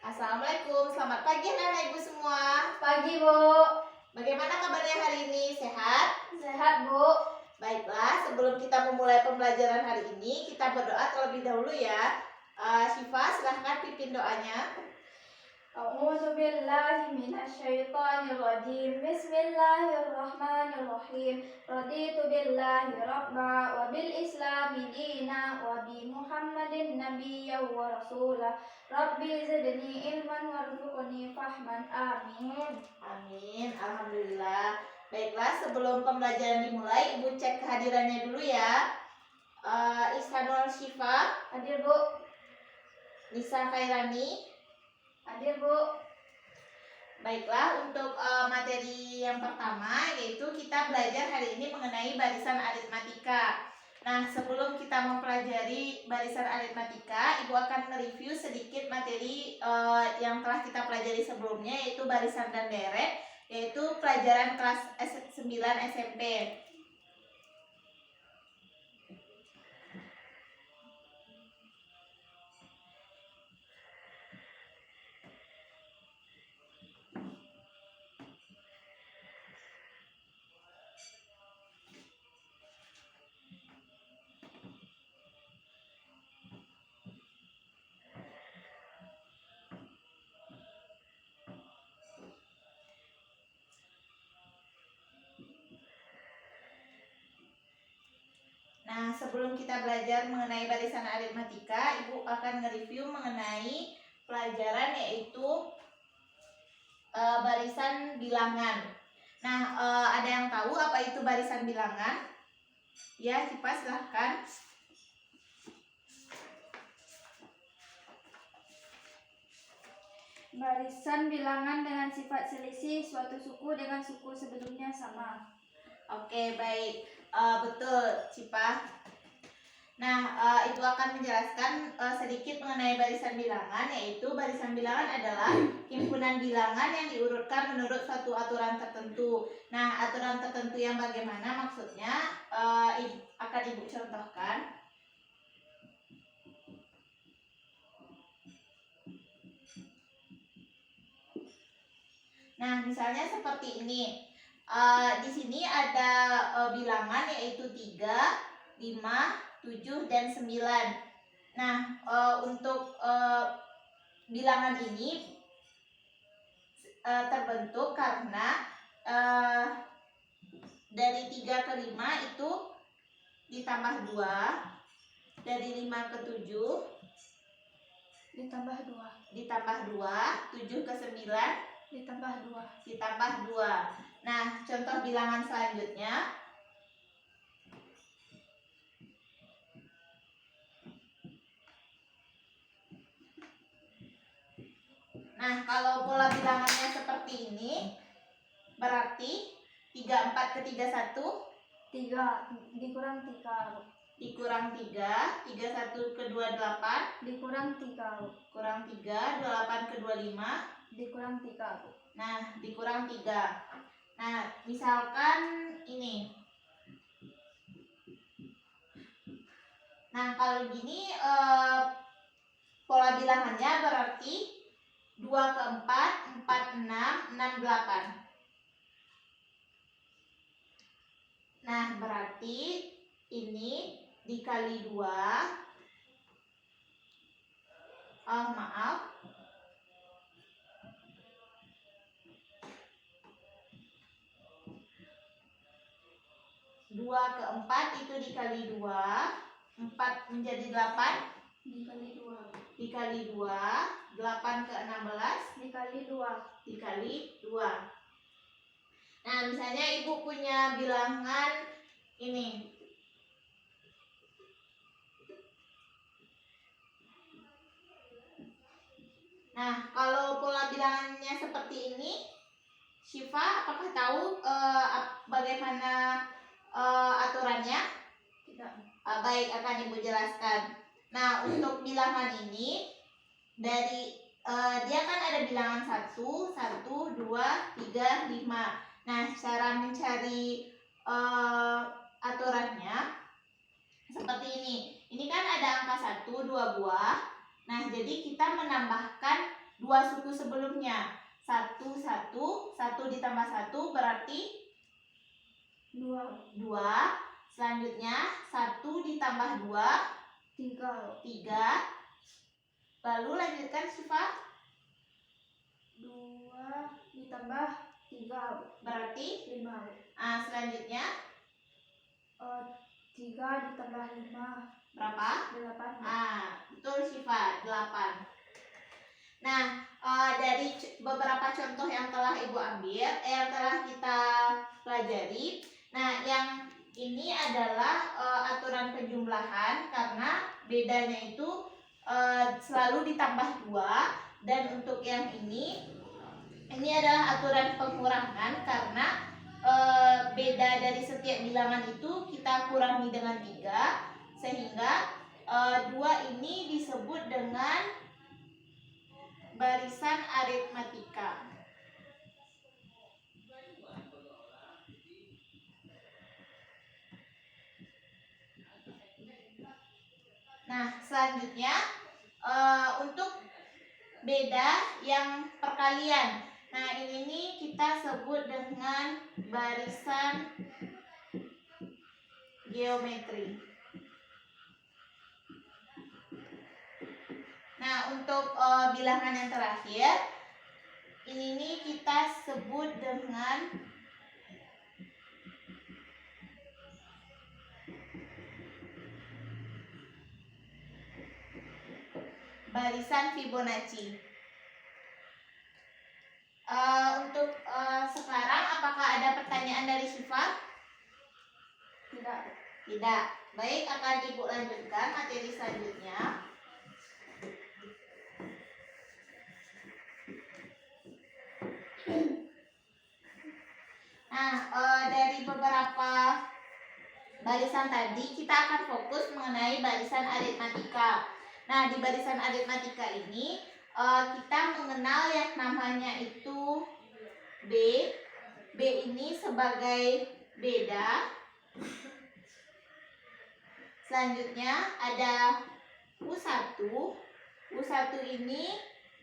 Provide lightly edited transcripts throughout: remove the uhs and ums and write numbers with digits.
Assalamualaikum, selamat pagi anak-anak ibu semua. Pagi, Bu. Bagaimana kabarnya hari ini? Sehat? Sehat, Bu. Baiklah, sebelum kita memulai pembelajaran hari ini, kita berdoa terlebih dahulu ya. Syifa, silahkan pimpin doanya. A'udzu billahi minasyaitonir rajim. Bismillahirrahmanirrahim. Raditu billahi rabba wa bil islami dina wa bi Muhammadin nabiyyan wa rasula. Rabbi zidni ilman warzuqni fahman. Amin. Amin, alhamdulillah. Baiklah, sebelum pembelajaran dimulai, ibu cek kehadirannya dulu ya. Ihsanul Syifa, Hadir, Bu. Nisa Khairani. Hadir, Bu. Baiklah, untuk materi yang pertama yaitu kita belajar hari ini mengenai barisan aritmatika. Nah, sebelum kita mempelajari barisan aritmatika, Ibu akan mereview sedikit materi yang telah kita pelajari sebelumnya, yaitu barisan dan deret, yaitu pelajaran kelas 9 SMP. Nah, sebelum kita belajar mengenai barisan aritmatika, Ibu akan nge-review mengenai pelajaran yaitu barisan bilangan. Nah, ada yang tahu apa itu barisan bilangan? Ya, Cipa silahkan. Barisan bilangan dengan sifat selisih suatu suku dengan suku sebelumnya sama. Oke, baik. Betul, Cipa. Nah, itu akan menjelaskan sedikit mengenai barisan bilangan, yaitu barisan bilangan adalah himpunan bilangan yang diurutkan menurut suatu aturan tertentu. Nah, aturan tertentu yang bagaimana maksudnya akan Ibu contohkan. Nah, misalnya seperti ini. Di sini ada bilangan yaitu 3, 5, 7, dan 9. Nah, untuk bilangan ini terbentuk karena dari 3 ke 5 itu ditambah 2, dari 5 ke 7 Ditambah 2. ditambah 2, 7 ke 9 Ditambah 2. ditambah 2. Nah, contoh bilangan selanjutnya. Nah, kalau pola bilangannya seperti ini, berarti 34 ke 31 3 dikurang 3 dikurang 3, 31 ke 28 dikurang 3 kurang 3, 28 ke 25 dikurang 3. nah, dikurang 3. Nah, misalkan ini. Nah, kalau gini pola bilangannya berarti 2 ke 4, 4, 6, 6, 8. Nah, berarti ini dikali 2. Maaf. 2 ke 4 itu dikali 2. 4 menjadi 8. Dikali 2. Dikali 2. 8 ke 16. Dikali 2. Dikali 2. Nah, misalnya Ibu punya bilangan ini. Nah, kalau pola bilangannya seperti ini, Syifa apakah tahu bagaimana aturannya? Tidak. Baik, akan Ibu jelaskan. Nah, untuk bilangan ini dari dia kan ada bilangan 1, 1, 2, 3, 5. Nah, cara mencari aturannya seperti ini. Ini kan ada angka 1, 2 buah. Nah, jadi kita menambahkan dua suku sebelumnya. 1, 1, 1 ditambah 1 berarti 2, 2. Selanjutnya 1 ditambah 2 3, 3. Lalu lanjutkan Syifa. 2 ditambah 3 Berarti 5. selanjutnya 3 ditambah 5 berapa? 8. Betul Syifa, 8. Nah, dari beberapa contoh yang telah Ibu ambil, yang telah kita pelajari. Nah, yang ini adalah aturan penjumlahan karena bedanya itu selalu ditambah 2, dan untuk yang ini adalah aturan pengurangan karena beda dari setiap bilangan itu kita kurangi dengan 3, sehingga 2 ini disebut dengan barisan aritmatika. Nah, selanjutnya untuk beda yang perkalian. Nah, ini kita sebut dengan barisan geometri. Nah, untuk bilangan yang terakhir, ini kita sebut dengan barisan Fibonacci. Untuk sekarang, apakah ada pertanyaan dari Syifa? Tidak. Tidak. Baik, akan Ibu lanjutkan materi selanjutnya. Nah, dari beberapa barisan tadi kita akan fokus mengenai barisan aritmatika. Nah, di barisan aritmatika ini kita mengenal yang namanya itu B. B ini sebagai beda. Selanjutnya ada U1. U1 ini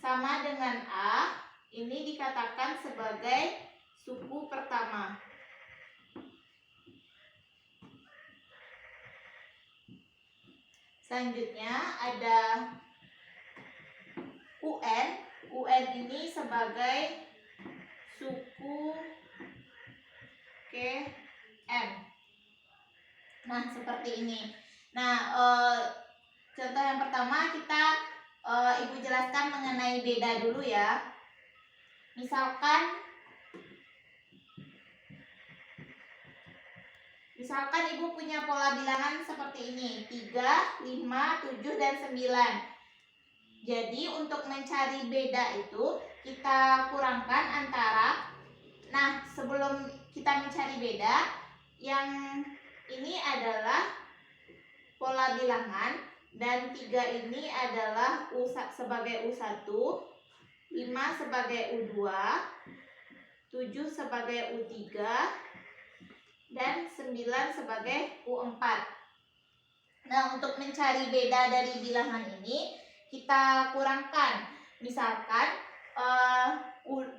sama dengan A. Ini dikatakan sebagai suku pertama. Selanjutnya ada UN. UN ini sebagai suku KM. Nah, seperti ini. Nah, contoh yang pertama kita Ibu jelaskan mengenai beda dulu ya. Misalkan Ibu punya pola bilangan seperti ini, 3, 5, 7, dan 9. Jadi untuk mencari beda itu kita kurangkan antara, nah sebelum kita mencari beda, yang ini adalah pola bilangan, dan 3 ini adalah sebagai U1, 5 sebagai U2, 7 sebagai U3, dan 9 sebagai U4. Nah, untuk mencari beda dari bilangan ini kita kurangkan. Misalkan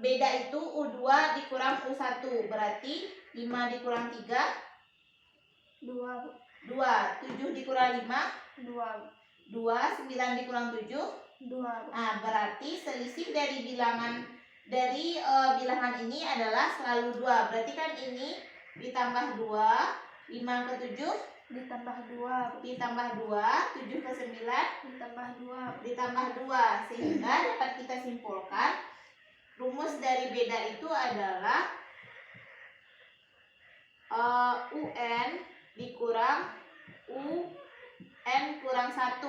beda itu U2 dikurang U1, berarti 5 dikurang 3 2, 2, 7 dikurang 5 2, 2, 9 dikurang 7 2. Nah, berarti selisih dari bilangan ini adalah selalu 2. Berarti kan ini ditambah 2, 5 ke 7 ditambah 2, ditambah 2, 7 ke 9 ditambah 2. ditambah 2. Sehingga dapat kita simpulkan rumus dari beda itu adalah UN dikurang UN kurang 1.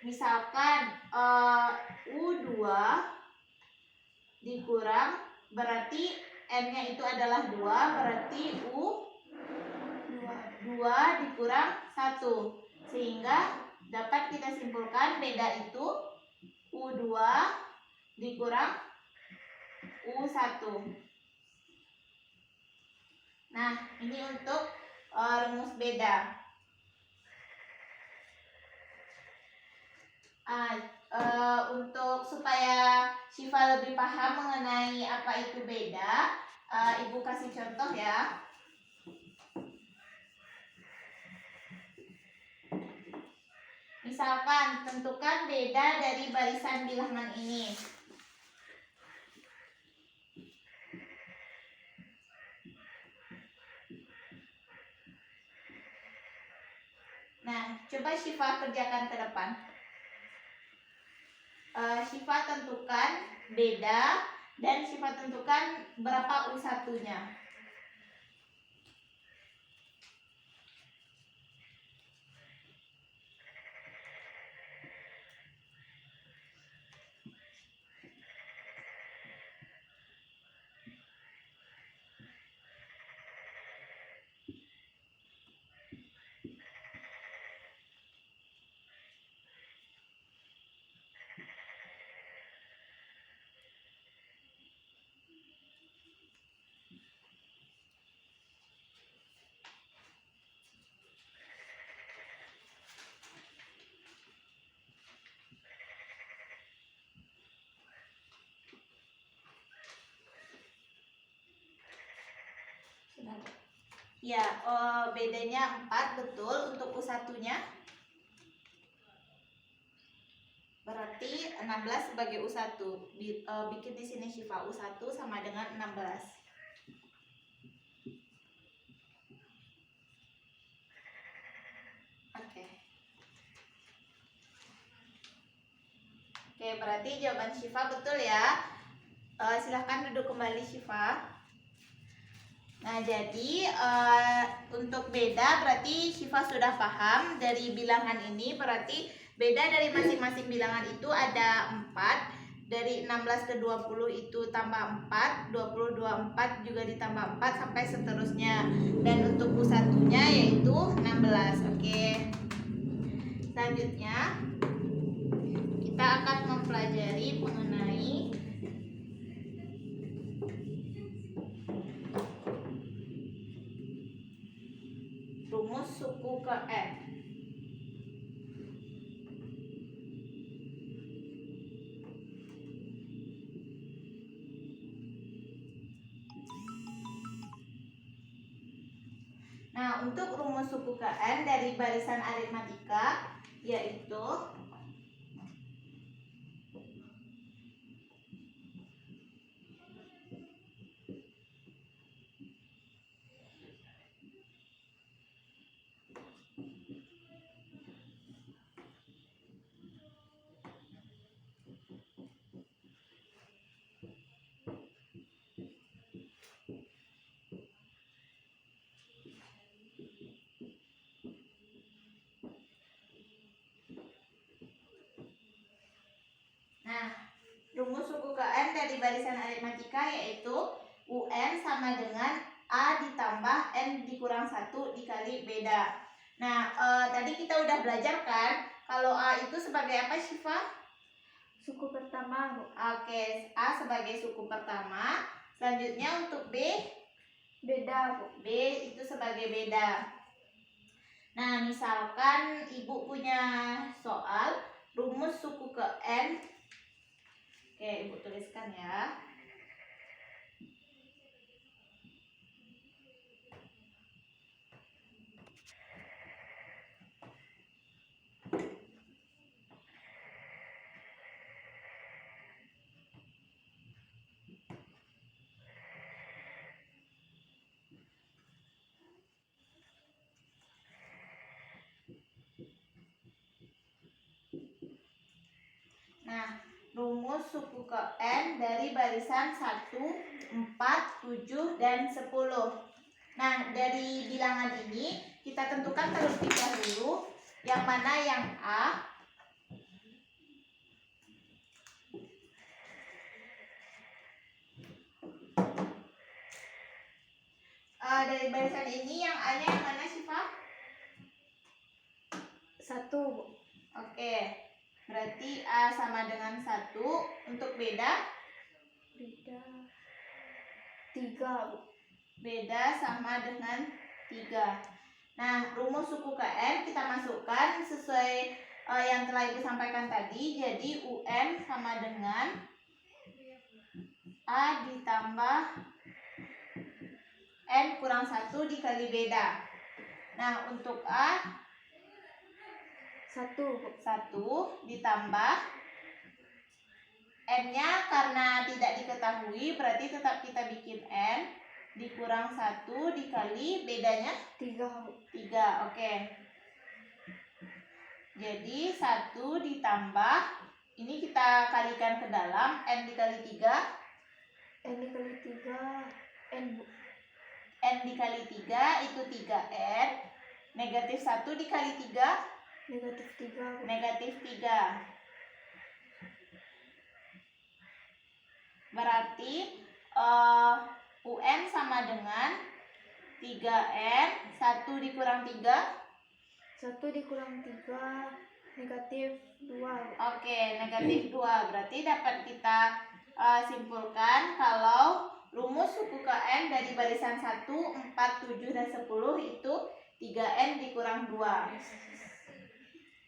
Misalkan U2 dikurang, berarti N-nya itu adalah 2, berarti U2 dikurang 1. Sehingga dapat kita simpulkan beda itu U2 dikurang U1. Nah, ini untuk rumus beda. Untuk supaya lebih paham mengenai apa itu beda, Ibu kasih contoh ya. Misalkan, tentukan beda dari barisan bilangan ini. Nah, coba Syifa kerjakan ke depan. Syifa tentukan beda dan Syifa tentukan berapa U1-nya. Ya, bedanya 4 betul untuk U1-nya. Berarti 16 sebagai U1. Bikin di sini Syifa, U1 sama dengan 16. Oke. Oke, berarti jawaban Syifa betul ya. Silahkan duduk kembali Syifa. Nah, jadi untuk beda berarti Syifa sudah paham dari bilangan ini, berarti beda dari masing-masing bilangan itu ada 4. Dari 16 ke 20 itu tambah 4, 20, 24 juga ditambah 4 sampai seterusnya. Dan untuk U1-nya yaitu 16. Oke. Selanjutnya kita akan mempelajari mengenai rumus suku ke N. Nah, untuk rumus suku ke N dari barisan aritmatika yaitu rumus suku ke N dari barisan aritmatika yaitu UN sama dengan A ditambah N dikurang 1 dikali beda. Nah, tadi kita udah belajar kan kalau A itu sebagai apa Syifa? Suku pertama, Bu. Oke, A sebagai suku pertama. Selanjutnya untuk B? Beda, Bu. B itu sebagai beda. Nah, misalkan Ibu punya soal rumus suku ke N. Oke, Ibu tuliskan ya. Nah, rumus suku ke N dari barisan 1, 4, 7, dan 10. Nah, dari bilangan ini kita tentukan terlebih dahulu yang mana yang A. Dari barisan ini yang A-nya yang mana Syifa? 1, Bu. Oke, berarti A sama dengan 1. Untuk beda? Beda 3, Bu. Beda sama dengan 3. Nah, rumus suku ke N kita masukkan sesuai yang telah Ibu sampaikan tadi. Jadi UN sama dengan A ditambah N kurang 1 dikali beda. Nah, untuk A 1. 1 ditambah N-nya karena tidak diketahui berarti tetap kita bikin N dikurang 1 dikali bedanya 3. Oke. Jadi 1 ditambah ini kita kalikan ke dalam N dikali 3. N dikali 3 N. N dikali 3 itu 3N. Negatif 1 dikali 3 Negatif 3. negatif 3. Berarti UN sama dengan 3N 1 dikurang 3. 1 dikurang 3 negatif 2. Oke, negatif 2. Berarti dapat kita simpulkan kalau rumus suku ke N dari barisan 1, 4, 7, dan 10 itu 3N dikurang 2.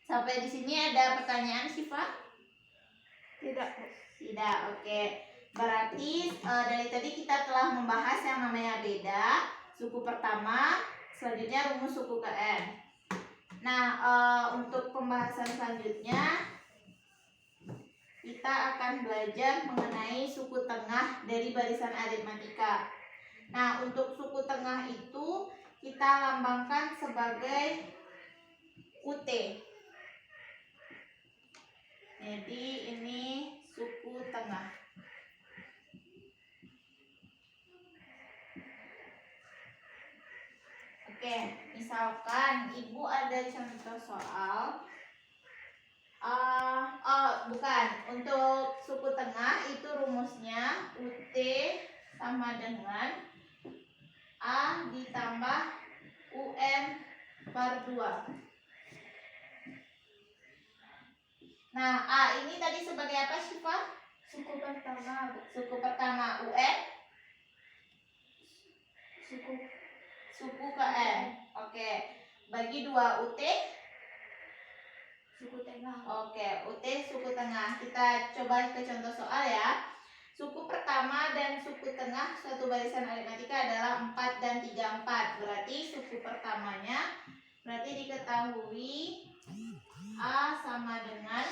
Sampai di sini ada pertanyaan, Syifa? Tidak. Tidak, oke. Berarti dari tadi kita telah membahas yang namanya beda, suku pertama, selanjutnya rumus suku ke N. Nah, untuk pembahasan selanjutnya kita akan belajar mengenai suku tengah dari barisan aritmatika. Nah, untuk suku tengah itu kita lambangkan sebagai UT. Jadi ini suku tengah. Oke, misalkan ibu ada contoh soal. Bukan. Untuk suku tengah itu rumusnya UT sama dengan A ditambah UN per 2. Nah, A ini tadi sebagai apa, Syifa? Suku pertama. Suku pertama. UN Suku ke N. Oke. Bagi 2 UT. suku tengah. Oke, UT suku tengah. Kita coba ke contoh soal ya. Suku pertama dan suku tengah suatu barisan aritmatika adalah 4 dan 3, 4. Berarti suku pertamanya berarti diketahui A sama dengan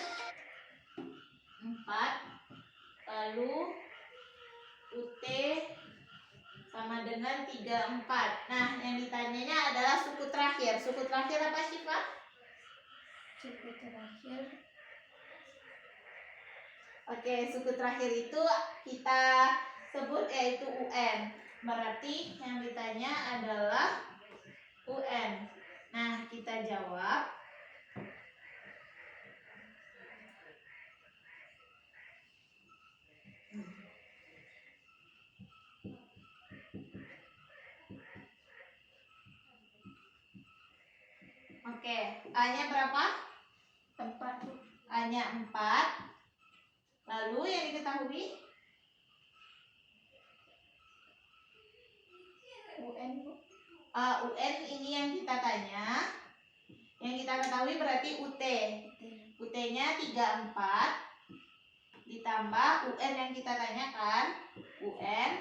4. Lalu UT sama dengan 3, 4. Nah, yang ditanyanya adalah suku terakhir. Suku terakhir apa, Syifa? Suku terakhir. Oke, suku terakhir itu kita sebut yaitu UN. Berarti yang ditanya adalah UN. Nah, kita jawab. Oke, A-nya berapa? 4. A-nya 4. Lalu yang diketahui UN. UN ini yang kita tanya. Yang kita ketahui berarti UT. UT-nya 3, 4 ditambah UN yang kita tanyakan UN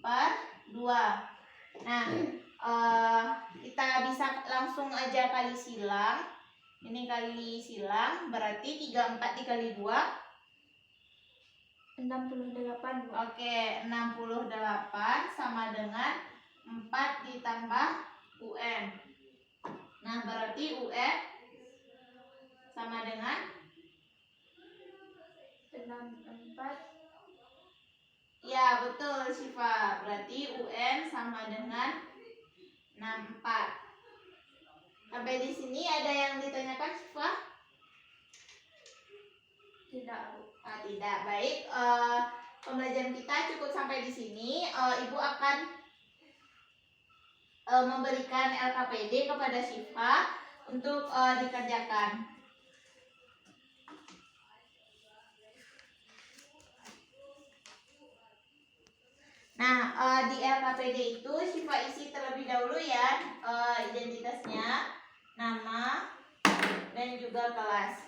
per 2. Nah, kita bisa langsung aja kali silang. Ini kali silang berarti 3, 4 dikali 2 68. Oke, 68 sama dengan 4 ditambah UN. Nah, berarti UN sama dengan 64. Ya, betul, Syifa. Berarti UN sama dengan 64. Sampai di sini ada yang ditanyakan, Syifa? Tidak. Tidak. Baik, pembelajaran kita cukup sampai di sini. Ibu akan memberikan LKPD kepada Syifa untuk dikerjakan. Nah, di LKPD itu Syifa isi terlebih dahulu ya identitasnya, nama, dan juga kelas.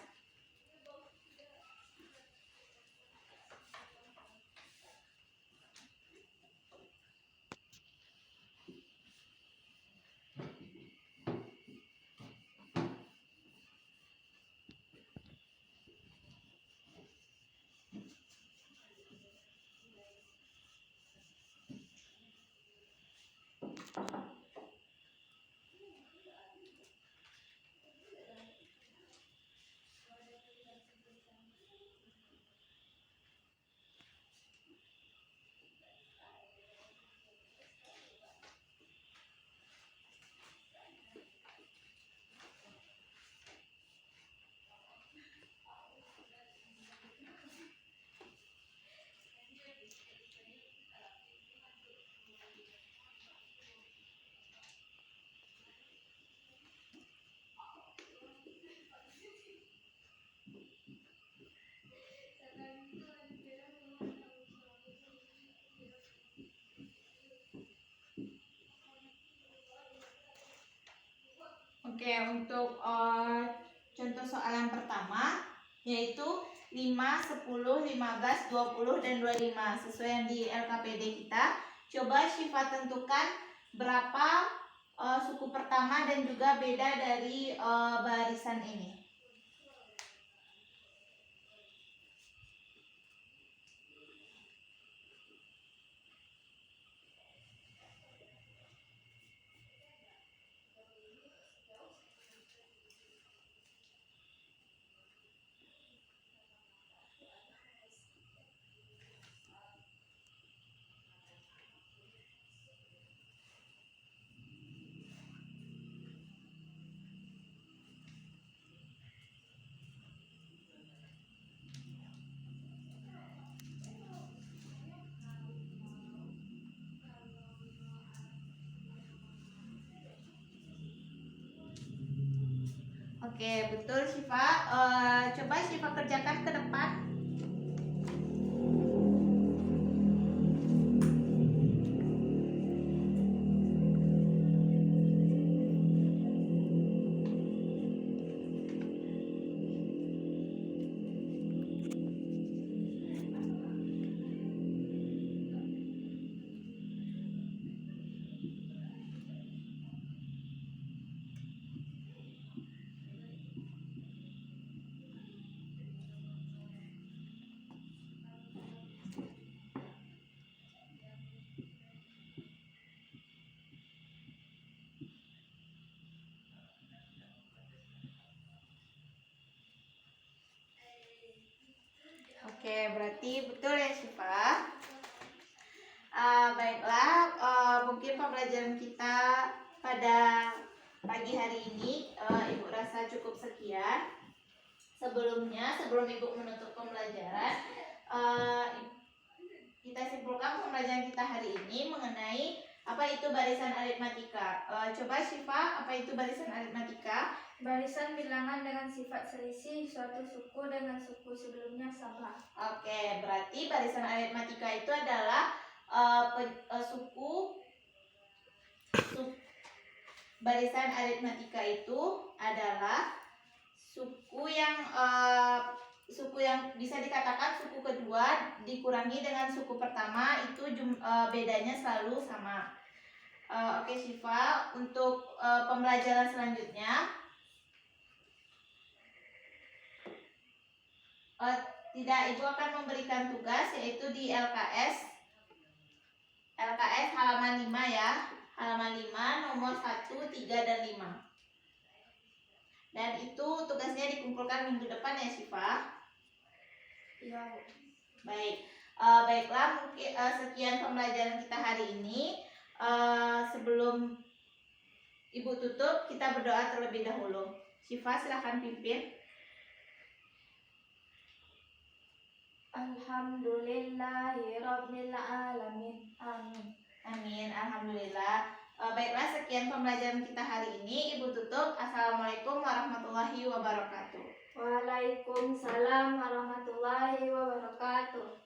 Oke, untuk contoh soal yang pertama yaitu 5, 10, 15, 20, dan 25 sesuai yang di LKPD kita. Coba Syifa tentukan berapa suku pertama dan juga beda dari barisan ini. Oke, betul Syifa. Coba Syifa kerjakan ke depan. Oke, berarti betul ya Syifa. Baiklah, mungkin pembelajaran kita pada pagi hari ini Ibu rasa cukup sekian. Sebelumnya, sebelum Ibu menutup pembelajaran, kita simpulkan pembelajaran kita hari ini mengenai apa itu barisan aritmatika. Coba Syifa, apa itu barisan aritmatika? Barisan bilangan dengan sifat selisih suatu suku dengan suku sebelumnya sama. Oke, berarti barisan aritmatika itu adalah barisan aritmatika itu adalah suku yang bisa dikatakan suku kedua dikurangi dengan suku pertama itu bedanya selalu sama. Oke Syifa, untuk pembelajaran selanjutnya tidak, Ibu akan memberikan tugas yaitu di LKS halaman 5 ya. Halaman 5 nomor 1, 3, dan 5. Dan itu tugasnya dikumpulkan minggu depan ya Syifa. Iya. Baik. Baiklah, mungkin sekian pembelajaran kita hari ini. Sebelum Ibu tutup, kita berdoa terlebih dahulu. Syifa, silakan pimpin. Alhamdulillahirabbil alamin. Amin. Amin. Alhamdulillah. Baiklah, sekian pembelajaran kita hari ini. Ibu tutup. Assalamualaikum warahmatullahi wabarakatuh. Waalaikumsalam warahmatullahi wabarakatuh.